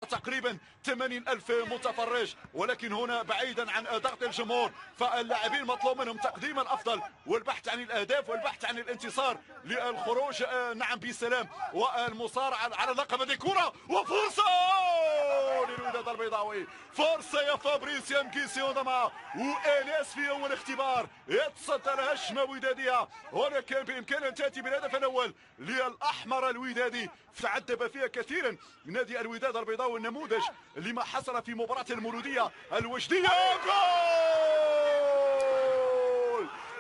تقريبا 80,000 متفرج، ولكن هنا بعيدا عن ضغط الجمهور فاللاعبين مطلوب منهم تقديم الافضل والبحث عن الاهداف والبحث عن الانتصار للخروج نعم بسلام والمصارعه على لقب. هذه كره وفرصه للوداد البيضاوي، فرصه يا فابريس يمكن ضمها واناس في اول اختبار يتصدى الهجمه وداديه. هنا كان بامكان ان تاتي بالهدف الاول للاحمر الودادي، تعذب فيها كثيرا نادي الوداد البيضاوي النموذج لما حصل في مباراة المولودية الوجدية. جول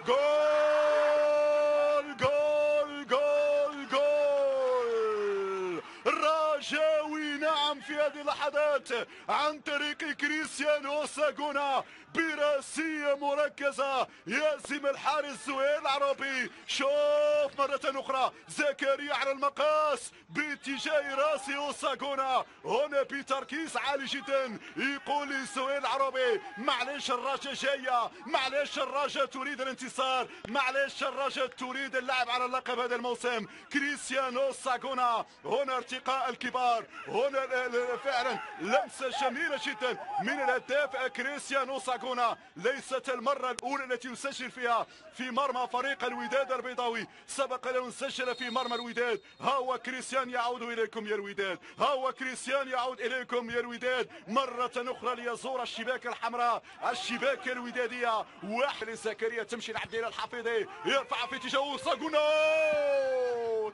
جول جول جول جول الرجاوي نعم في هذه اللحظات عن طريق كريستيانو ساغونا براسية مركزة يهزم الحارس زهير العربي. شوف مرة أخرى زكريا على المقاس باتجاه راسي وساغونا، هنا بتركيز عالي جدا يقول لزهير العربي معليش الرجاء جاية، معليش الرجاء تريد الانتصار، معليش الرجاء تريد اللعب على اللقب هذا الموسم. كريستيانو ساغونا هنا ارتقاء الكبار، هنا فعلا لمسة جميلة جدا من الهداف كريستيانو ساغونا. ليست المرة الأولى التي يسجل فيها في مرمى فريق الوداد البيضاوي، سبق له سجل في مرمى الوداد. ها هو كريستيان يعود إليكم يا الوداد، ها هو كريستيان يعود إليكم يا الوداد مرة أخرى ليزور الشباك الحمراء، الشباك الودادية. واحد زكريا تمشي لعبد الحفيظي يرفع في اتجاه ساغونا،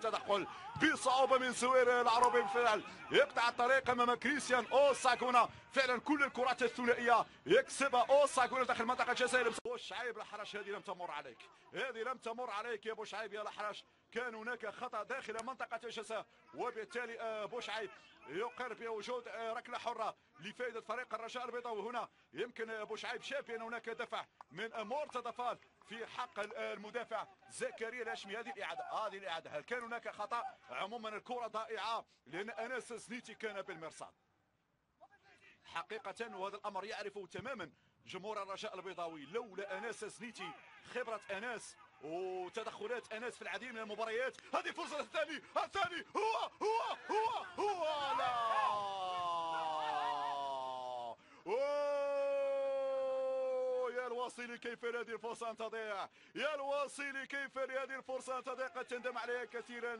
تدخل بصعوبة من زهير العربي بالفعل يقطع الطريق امام كريستيان ساغونا. فعلا كل الكرات الثنائيه يكسبها ساغونا داخل منطقه الجزائر. بوشعيب الحرش هذه لم تمر عليك، هذه لم تمر عليك يا بوشعيب يا الحرش، كان هناك خطا داخل منطقه الجزاء وبالتالي بوشعيب يقر بوجود ركله حره لفائده فريق الرجاء البيضاوي. هنا يمكن بوشعيب شاف بان هناك دفع من مرتضى فال في حق المدافع زكريا الهاشمي. هذه الاعاده هل كان هناك خطا؟ عموما الكره ضائعه لان انس زنيتي كان بالمرصاد حقيقه، وهذا الامر يعرفه تماما جمهور الرجاء البيضاوي. لولا انس زنيتي، خبره انس وتدخلات انس في العديد من المباريات. هذه فرصه الثاني هو لا يا الواصلي كيف هذه الفرصة أن تضيع، يا الواصلي كيف هذه الفرصة أن تضيع، قد تندم عليها كثيرا.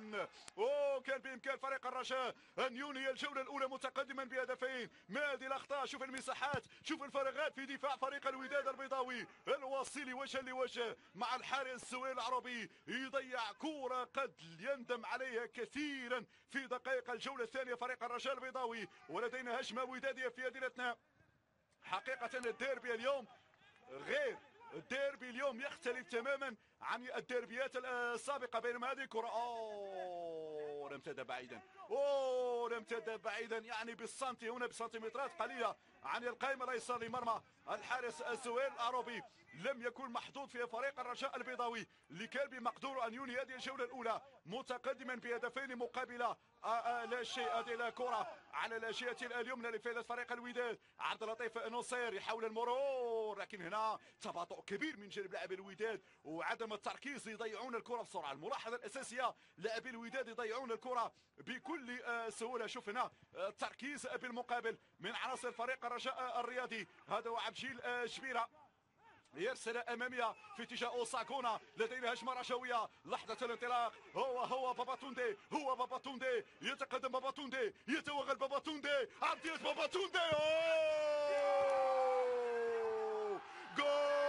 كان بإمكان فريق الرجاء أن ينهي الجولة الأولى متقدما بهدفين. ما هذه الأخطاء، شوف المساحات، شوف الفراغات في دفاع فريق الوداد البيضاوي. الواصلي وجها لوجه مع الحارس زهير العربي يضيع كرة قد يندم عليها كثيرا في دقائق الجولة الثانية فريق الرجاء البيضاوي. ولدينا هجمة ودادية في هذه الأثناء. حقيقة الديربي اليوم غير، الديربي اليوم يختلف تماما عن الديربيات السابقة، بينما هذه الكرة لم تذهب بعيدا، لم تذهب بعيدا يعني بالسنتي، هنا بسنتيمترات قليلة عن القائمة الأيسر لمرمى الحارس الزهير العربي. لم يكن محظوظ في فريق الرجاء البيضاوي، لكلب مقدور أن ينهي هذه الجولة الأولى متقدما بهدفين مقابل لا شيء. هذه الكرة على الجهة اليمنى لفائدة فريق الوداد، عبد اللطيف نصير يحاول المرور، لكن هنا تباطؤ كبير من جانب لاعبي الوداد وعدم التركيز، يضيعون الكرة بسرعة. الملاحظة الأساسية لاعبي الوداد يضيعون الكرة بكل سهولة. شوف هنا التركيز بالمقابل من عناصر فريق الرجاء الرياضي. هذا هو عبد الجليل شبيرة يرسل اماميه في اتجاه ساغونا، لدينا هجمه رجويه، لحظه الانطلاق. هو باباتوندي، هو باباتوندي، يتقدم باباتوندي، يتوغل باباتوندي، عرضيه باباتوندي، جول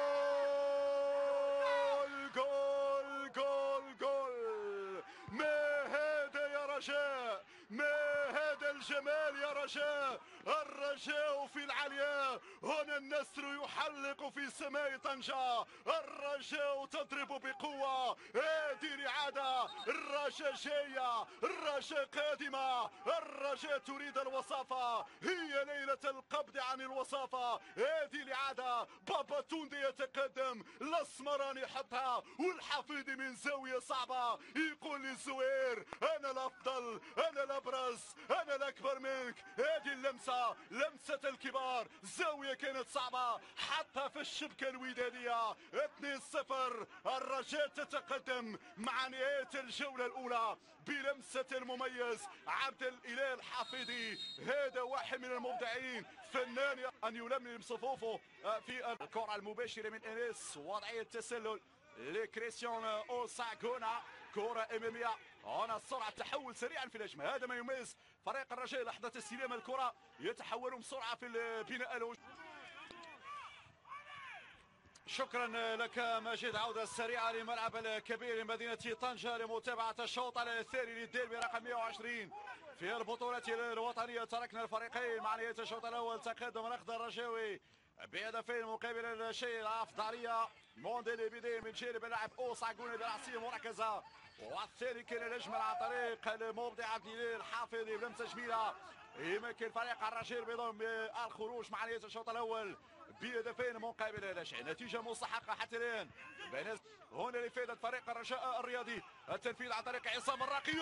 جول جول جول. ما هذا يا رجاء، ما هذا الجمال يا رجاء. الرجاء في العليا، هنا النسر يحلق في سماء طنجة، الرجاء تضرب بقوة. هذه الإعادة، الرجاء جاية، الرجاء قادمة، الرجاء تريد الوصافة، هي ليلة القبض عن الوصافة. هذه الإعادة، باباتوندي يتقدم، الأسمراني يحطها والحفيظي من زاوية صعبة يقول للزوير أنا الأفضل، أنا الأبرز، أنا الأكبر منك. 5. هذه اللمسة لمسة الكبار، الزاوية كانت صعبة، حتى في الشبكة الودادية. 2-0. الرجاء تتقدم مع نهاية الجولة الأولى بلمسة المميز عبد الإله الحفيظي. هذا واحد من المبدعين، فنان أن يلملم صفوفه في الكرة المباشرة من أنيس، وضعية تسلل لكريستيان أوساغونا، كرة أمامية. هنا السرعة، تحول سريعا في الهجمة، هذا ما يميز فريق الرجاء. لحظة استلام الكرة يتحولون بسرعة في البناء الهجومي. شكرا لك مجيد. عودة سريعة لملعب الكبير مدينة طنجة لمتابعة الشوط الثاني للديربي رقم 120 في البطولة الوطنية. تركنا الفريقين مع نهاية الشوط الأول تقدم الأخضر الرجاوي بهدفين مقابل الشيء. الأفضلية منذ البداية من جانب اللاعب أوساغونا برأسية مركزة، والثاني كان الأجمل عن طريق المبدع عبد الإله الحافظي بلمسة جميلة يمكن فريق الرجاء البيضاوي الخروج مع نهاية الشوط الأول بهدفين مقابل لا شيء. نتيجة مستحقة حتى الآن هنا لفائدة فريق الرجاء الرياضي. التنفيذ عن طريق عصام الراقي،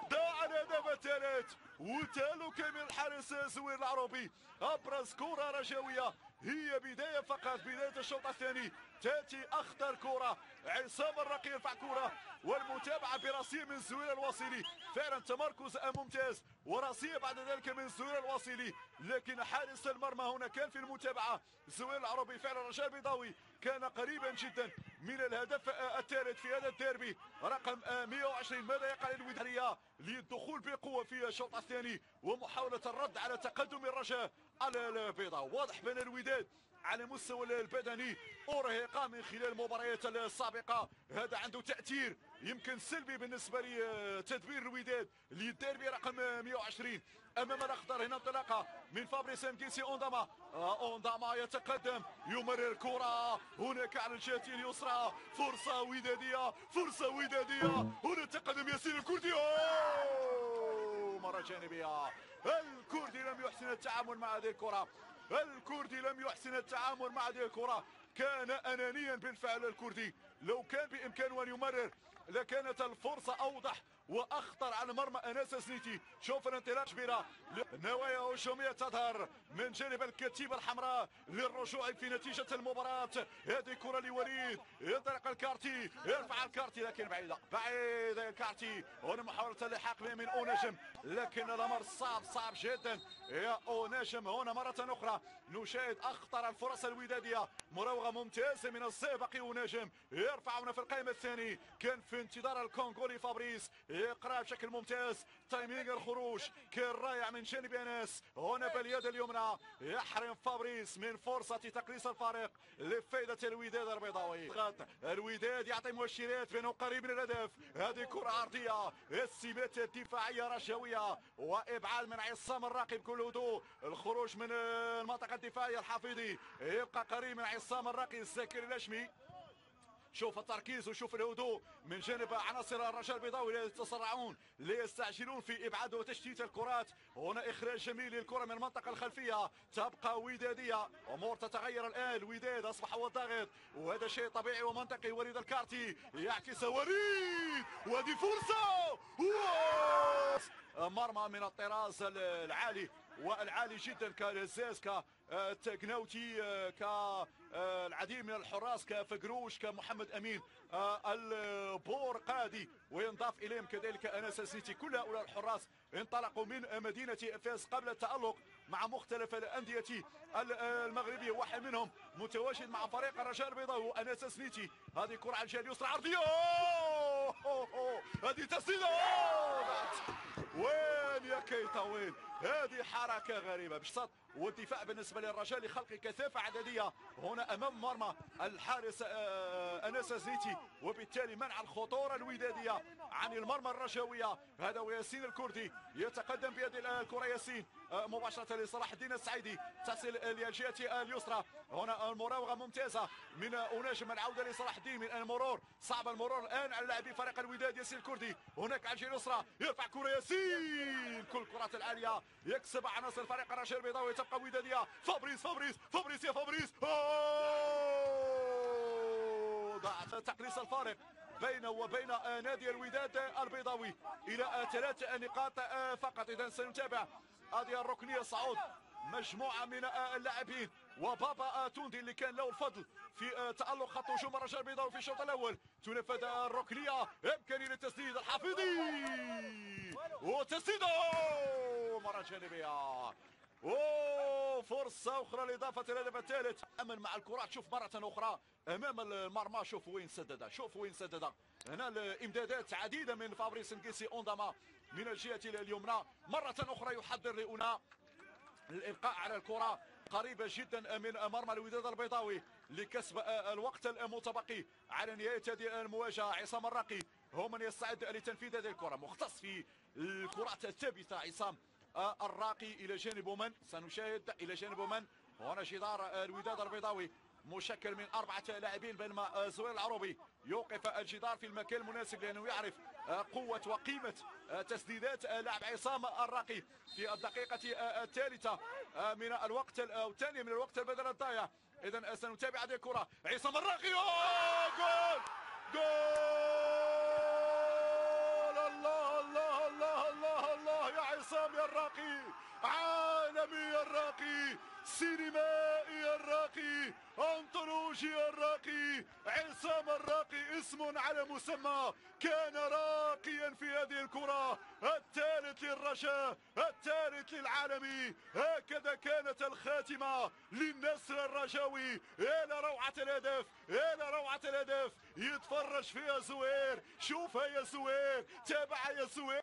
ضاع الهدف الثالث وتالو كامل الحارس زوير العروبي. أبرز كرة رجاوية، هي بداية فقط، بداية الشوط الثاني. تأتي أخطر كرة، عصام الراقي يرفع كرة والمتابعة براسية من زوير الواصلي. فعلا تمركز ممتاز وراسية بعد ذلك من زوير الواصلي، لكن حارس المرمى هنا كان في المتابعة زوير العربي. فعلا الرجاء البيضاوي كان قريبا جدا من الهدف الثالث في هذا الديربي رقم 120. ماذا يقع الودادية للدخول بقوة في الشوط الثاني ومحاولة الرد على تقدم الرجاء على البيضاء؟ واضح بين الوداد على المستوى البدني أرهق من خلال المباريات السابقة، هذا عنده تأثير يمكن سلبي بالنسبة لتدبير الوداد للديربي رقم 120. أمام الأخضر هنا انطلاقة من فابريس مكيسي. أونداما يتقدم، يمرر كرة هناك على الجهة اليسرى، فرصة ودادية، فرصة ودادية. هنا تقدم ياسين الكردي، مرة جانبية. الكردي لم يحسن التعامل مع هذه الكرة، الكردي لم يحسن التعامل مع هذه الكرة، كان أنانيا بالفعل الكردي. لو كان بإمكانه أن يمرر لكانت الفرصة أوضح وأخطر على مرمى أناس سنيتي. شوف الانطلاق كبيرة، نوايا هجومية تظهر من جانب الكتيبة الحمراء للرجوع في نتيجة المباراة. هذه كرة لوليد، ينطلق الكارتي، يرفع الكارتي لكن بعيدة الكارتي. هنا محاولة اللحاق من أوناجم، لكن الأمر صعب جدا يا أوناجم. هنا مرة أخرى نشاهد أخطر الفرص الودادية، مراوغة ممتازة من السابق أوناجم، يرفع هنا في القائمة الثاني. كان في انتظار الكونغولي فابريس، يقرا بشكل ممتاز تايمينغ الخروج كان رائع من جانب انس. هنا باليد اليمنى يحرم فابريس من فرصه تقليص الفارق لفائده الوداد البيضاوي. الوداد يعطي مؤشرات بانه قريب من الهدف. هذه كره عرضيه، السمات الدفاعيه رجاويه وابعاد من عصام الراقي بكل هدوء. الخروج من المنطقه الدفاعيه الحفيظي يبقى قريب من عصام الراقي. الزكري الهاشمي، شوف التركيز وشوف الهدوء من جانب عناصر الرجاء البيضاوي، لا يتسرعون، لا يستعجلون في ابعاد وتشتيت الكرات. هنا اخراج جميل للكره من المنطقه الخلفيه، تبقى وداديه. امور تتغير الان، الوداد اصبح هو الضاغط وهذا شيء طبيعي ومنطقي. وليد الكارتي يعكس وليد، وهذه فرصه مرمى من الطراز العالي والعالي جدا كالزاز كتقناوتي كالعديد من الحراس كفقروش كمحمد امين البورقادي، وينضاف اليهم كذلك انس سيتي. كل هؤلاء الحراس انطلقوا من مدينه افاس قبل التالق مع مختلف الانديه المغربيه، واحد منهم متواجد مع فريق الرجاء البيضاوي وانس سنيتي. هذه كره على الجهه اليسرى عرضيه، هذه تسديده، وين يا كيتا وين. هذه حركة غريبة بشطط والدفاع بالنسبة للرجاء لخلق كثافة عددية هنا أمام مرمى الحارس أنس زيتي، وبالتالي منع الخطورة الودادية عن المرمى الرجاوية. هذا وياسين الكردي يتقدم بهذه الكرة، ياسين مباشرة لصلاح الدين السعيدي، تصل للجهة اليسرى. هنا المراوغة ممتازة من أوناجم، العودة لصلاح الدين من المرور، صعب المرور الآن على لاعبي فريق الوداد. ياسين الكردي هناك على الجهة اليسرى، يرفع كرة ياسين، كل الكرات العالية يكسب عناصر فريق الرجاء البيضاوي. تبقى ودادية، فابريس يا فابريس، ضاعت تقليص الفارق بينه وبين نادي الوداد البيضاوي إلى 3 نقاط فقط. إذا سنتابع هذه الركنية الصعود مجموعة من اللاعبين وبابا توندي اللي كان له الفضل في تألق خط هجوم الرجاء البيضاوي في الشوط الأول. تنفذ الركنية، إمكانية التسديد، الحفيظي وتسديده مرة جانبية. فرصة أخرى لإضافة الهدف الثالث. أمل مع الكرة، تشوف مرة أخرى أمام المرمى، شوف وين سددها، شوف وين سددها. هنا الإمدادات عديدة من فابريس نكيسي أونداما من الجهة اليمنى. مرة أخرى يحضر لأونا الإبقاء على الكرة قريبة جدا من مرمى الوداد البيضاوي لكسب الوقت المتبقي على نهاية هذه المواجهة. عصام الراقي هو من يستعد لتنفيذ هذه الكرة، مختص في الكرات الثابتة. عصام الراقي إلى جانب من سنشاهد، إلى جانب من هنا جدار الوداد البيضاوي مشكل من 4 لاعبين، بينما زويل العروبي يوقف الجدار في المكان المناسب لأنه يعرف قوة وقيمة تسديدات لاعب عصام الراقي في الدقيقة الثالثة من الوقت أو الثانية من الوقت البدل الضايع. إذا سنتابع هذه الكرة، عصام الراقي جول جول. الله الله الله الله الله يا عصام يا الراقي، عالمي الراقي، سينمائي الراقي، أنطولوجي الراقي. عصام الراقي اسم على مسمى، كان راقيا في هذه الكرة. الثالث للرجاء، الثالث للعالمي. هكذا كانت الخاتمة للنسر الرجاوي. يا لروعة الهدف، يا لروعة الهدف، يتفرج فيها زوير، شوفها يا زوير، تابعها يا زوير.